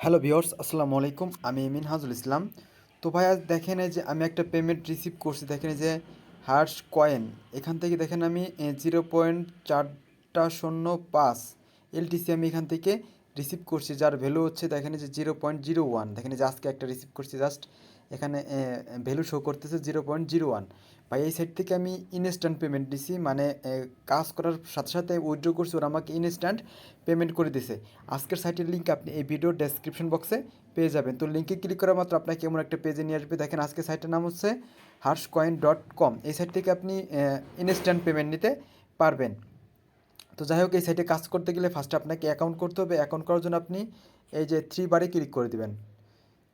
Hello viewers, আসসালামু আলাইকুম। আমি মিনহাজুল ইসলাম। তো ভাইয়া দেখেন এই যে আমি একটা পেমেন্ট রিসিভ করছি। দেখেন এই যে হার্স কয়েন, এখান থেকে দেখেন আমি 0.405 এলটিসি আমি এখান থেকে রিসিভ করছি, যার ভ্যালু হচ্ছে দেখেন এই যে 0.01। দেখেন এই যে আজকে একটা রিসিভ করছি, জাস্ট এখানে ভ্যালু শো করতেছে 0.01। ভাই এই সাইট থেকে আমি ইনস্ট্যান্ট পেমেন্ট দিছি, মানে কাজ করার সাথে সাথে উইথড্র করছি, ওরা আমাকে ইনস্ট্যান্ট পেমেন্ট করে দিছে। আজকের সাইটের লিঙ্ক আপনি এই ভিডিওর ডেসক্রিপশন বক্সে পেয়ে যাবেন। তো লিঙ্কে ক্লিক করা মাত্র আপনাকে এমন একটা পেজে নিয়ে আসবে। দেখেন আজকে সাইটের নাম হচ্ছে harscoin.com। এই সাইট থেকে আপনি ইনস্ট্যান্ট পেমেন্ট নিতে পারবেন। তো যাই হোক, এই সাইটে কাজ করতে গেলে ফার্স্টে আপনাকে অ্যাকাউন্ট করতে হবে। অ্যাকাউন্ট করার জন্য আপনি এই যে 3 বারে ক্লিক করে দিবেন।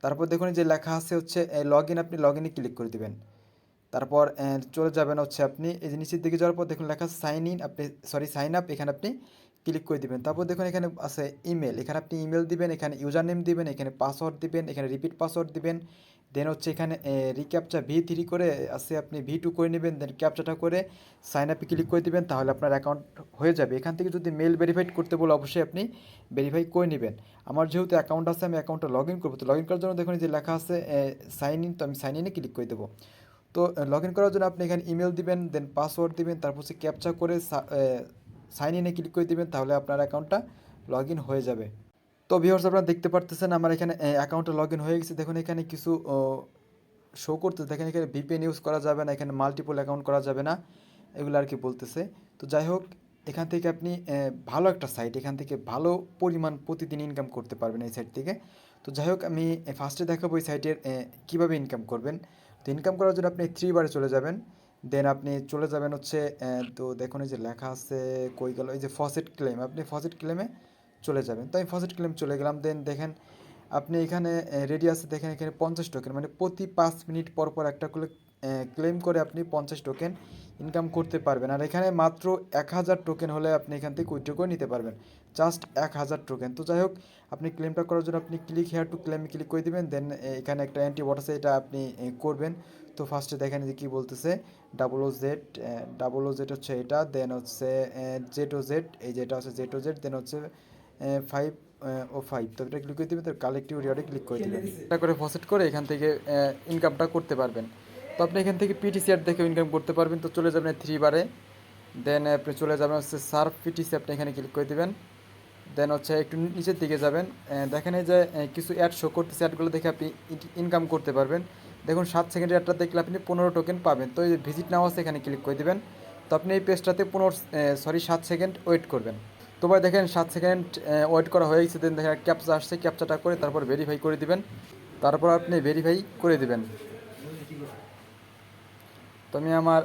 তারপর দেখুন যে লেখা আছে হচ্ছে লগ ইন, আপনি লগ ইনে ক্লিক করে দিবেন। তারপর চলে যাবেন হচ্ছে আপনি এই যে নিচের দিকে যাওয়ার পর দেখুন লেখা সাইন ইন, আপনি সাইন আপ, এখানে আপনি ক্লিক করে দিবেন। তারপর দেখুন এখানে আছে ইমেল, এখানে আপনি ইমেল দিবেন, এখানে ইউজার নেম দিবেন, এখানে পাসওয়ার্ড দিবেন, এখানে রিপিট পাসওয়ার্ড দিবেন। দেন হচ্ছে এখানে রিক্যাপচা V3 করে আছে, আপনি V2 করে নেবেন। দেন ক্যাপচাটা করে সাইন আপে ক্লিক করে দিবেন, তাহলে আপনার অ্যাকাউন্ট হয়ে যাবে। এখান থেকে যদি মেল ভেরিফাইড করতে বলে অবশ্যই আপনি ভেরিফাই করে নেবেন। আমার যেহেতু অ্যাকাউন্ট আছে, আমি অ্যাকাউন্টটা লগ ইন করবো। তো লগ ইন করার জন্য দেখুন যে লেখা আছে সাইন ইন, তো আমি সাইন ইনে ক্লিক করে দেবো। তো লগ ইন করার জন্য আপনি এখানে ইমেল দিবেন, দেন পাসওয়ার্ড দিবেন, তারপর হচ্ছে ক্যাপচা করে সাইন ইনে ক্লিক করে দিবেন, তাহলে আপনার অ্যাকাউন্টটা লগ ইন হয়ে যাবে। তো ভিউয়ার্স, আপনারা দেখতে পারতেছেন আমার এখানে অ্যাকাউন্টটা লগ ইন হয়ে গেছে। দেখুন এখানে কিছু শো করতেছে, দেখেন এখানে ভিপিএন ইউজ করা যাবে না, এখানে মাল্টিপল অ্যাকাউন্ট করা যাবে না, এগুলো আর কি বলতেছে। তো যাই হোক, এখান থেকে আপনি ভালো একটা সাইট, এখান থেকে ভালো পরিমাণ প্রতিদিন ইনকাম করতে পারবেন এই সাইট থেকে। তো যাই হোক, আমি ফার্স্টে দেখাবো এই সাইটের কীভাবে ইনকাম করবেন। তো ইনকাম করার জন্য আপনি 3 বারে চলে যাবেন। দেন আপনি চলে যাবেন হচ্ছে তো দেখুন এই যে লেখা আছে কই গেল, এই যে ফসেট ক্লেম, আপনি ফসেট ক্লেমে চলে যাবেন। তো আমি ফসেট ক্লেম চলে গেলাম। দেন দেখেন আপনি এখানে রেডি আছে, দেখেন এখানে 50 টোকেন, মানে প্রতি 5 মিনিট পর পর একটা করে ক্লেম করে আপনি 50 টোকেন ইনকাম করতে পারবেন। আর এখানে মাত্র 1000 টোকেন হলে আপনি এখান থেকে উইথড্র করে নিতে পারবেন, জাস্ট 1000 টোকেন। তো যাই হোক, আপনি ক্লেমটা করার জন্য আপনি click here to claim click করে দেবেন। দেন এখানে একটা অ্যান্টিবট আছে, এটা আপনি করবেন। তো ফার্স্টে দেখেন যে কী বলতেছে, ডাবল ও জেড হচ্ছে এটা, দেন হচ্ছে Z O Z, এই যেটা হচ্ছে Z O Z, দেন হচ্ছে 505। তো এটা ক্লিক করে দেবেন, তো কালেক্টিভ রিওয়ার্ডে ক্লিক করে দেবেন। এটা করে ফসেট করে এখান থেকে ইনকামটা করতে পারবেন। তো আপনি এখান থেকে PTC অ্যাড দেখেও ইনকাম করতে পারবেন। তো চলে যাবেন 3 বারে, দেন আপনি চলে যাবেন হচ্ছে সার্ভ PTC, আপনি এখানে ক্লিক করে দেবেন। দেন হচ্ছে একটু নিচের দিকে যাবেন, দেখেন এই যে কিছু অ্যাড শো করতেছে, অ্যাডগুলো দেখে আপনি ইনকাম করতে পারবেন। দেখুন 7 সেকেন্ডের অ্যাডটা দেখলে আপনি 15 টোকেন পাবেন। তো এই যে ভিজিট নাও আছে, এখানে ক্লিক করে দেবেন। তো আপনি এই পেজটাতে 7 সেকেন্ড ওয়েট করবেন। তো ভাই দেখেন 7 সেকেন্ড ওয়েট করা হয়ে গেছে। দেন দেখেন ক্যাপচা আসছে, ক্যাপচাটা করে তারপর ভেরিফাই করে দিবেন। তারপর আপনি ভেরিফাই করে দিবেন। তো আমি আমার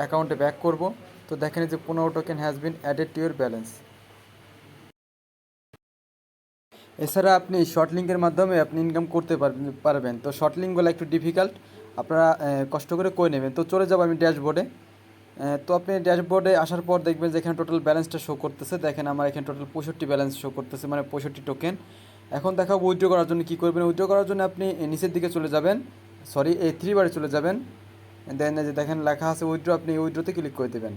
অ্যাকাউন্টে ব্যাক করব। তো দেখেন যে 15 token has been added to your balance. এছাড়া আপনি শর্ট লিঙ্কের মাধ্যমে আপনি ইনকাম করতে পারবেন। তো শর্ট লিঙ্কগুলো একটু ডিফিকাল্ট, আপনারা কষ্ট করে নেবেন। তো চলে যাব আমি ড্যাশবোর্ডে। তো আপনি ড্যাশবোর্ডে আসার পর দেখবেন যে এখানে টোটাল ব্যালেন্সটা শো করতেছে। দেখেন আমার এখানে টোটাল 65 ব্যালেন্স শো করতেছে, মানে 65 টোকেন। এখন দেখাবো উইথড্র করার জন্য কী করবেন। উইথড্র করার জন্য আপনি নিচের দিকে চলে যাবেন, এই 3 বারে চলে যাবেন। দেন যে দেখেন লেখা আছে উইথড্র, আপনি উইথড্রতে ক্লিক করে দেবেন।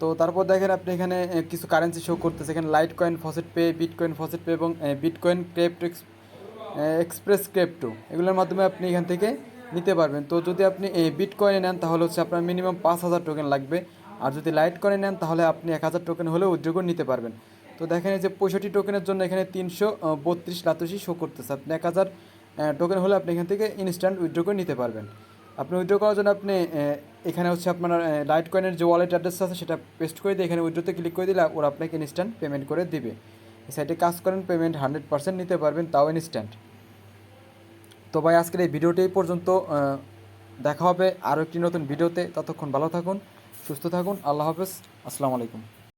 তো তারপর দেখেন আপনি এখানে কিছু কারেন্সি শো করতেছে, এখানে light coin faucet pay, bitcoin faucet pay এবং বিটকয়েন ক্রিপ্টো এক্সপ্রেস ক্রিপ্টো, এগুলোর মাধ্যমে আপনি এখান থেকে নিতে পারবেন। তো যদি আপনি বিটকয়েনে নেন তাহলে হচ্ছে আপনার মিনিমাম 5000 টোকেন লাগবে। আর যদি লাইট কয়েনে নেন তাহলে আপনি 1000 টোকেন হলেও উইথড্র করে নিতে পারবেন। তো দেখেন এই যে 65 টোকেনের জন্য এখানে 332 লাতুশি শো করতেছে। আপনি 1000 টোকেন হলে আপনি এখান থেকে ইনস্ট্যান্ট উইথড্র করে নিতে পারবেন। আপনি উইথড্র করার জন্য আপনি এখানে হচ্ছে আপনার লাইট কয়েনের যে ওয়ালেট অ্যাড্রেস আছে সেটা পেস্ট করে দিয়ে এখানে উইথড্রোতে ক্লিক করে দিলে ওরা আপনাকে ইনস্ট্যান্ট পেমেন্ট করে দিবে। এই সাইটে কাজ করেন, পেমেন্ট 100% নিতে পারবেন, তাও ইনস্ট্যান্ট। তো ভাই আজকের এই ভিডিওটি এই পর্যন্ত। দেখা হবে আরও একটি নতুন ভিডিওতে। ততক্ষণ ভালো থাকুন, সুস্থ থাকুন। আল্লাহ হাফেজ, আসসালামু আলাইকুম।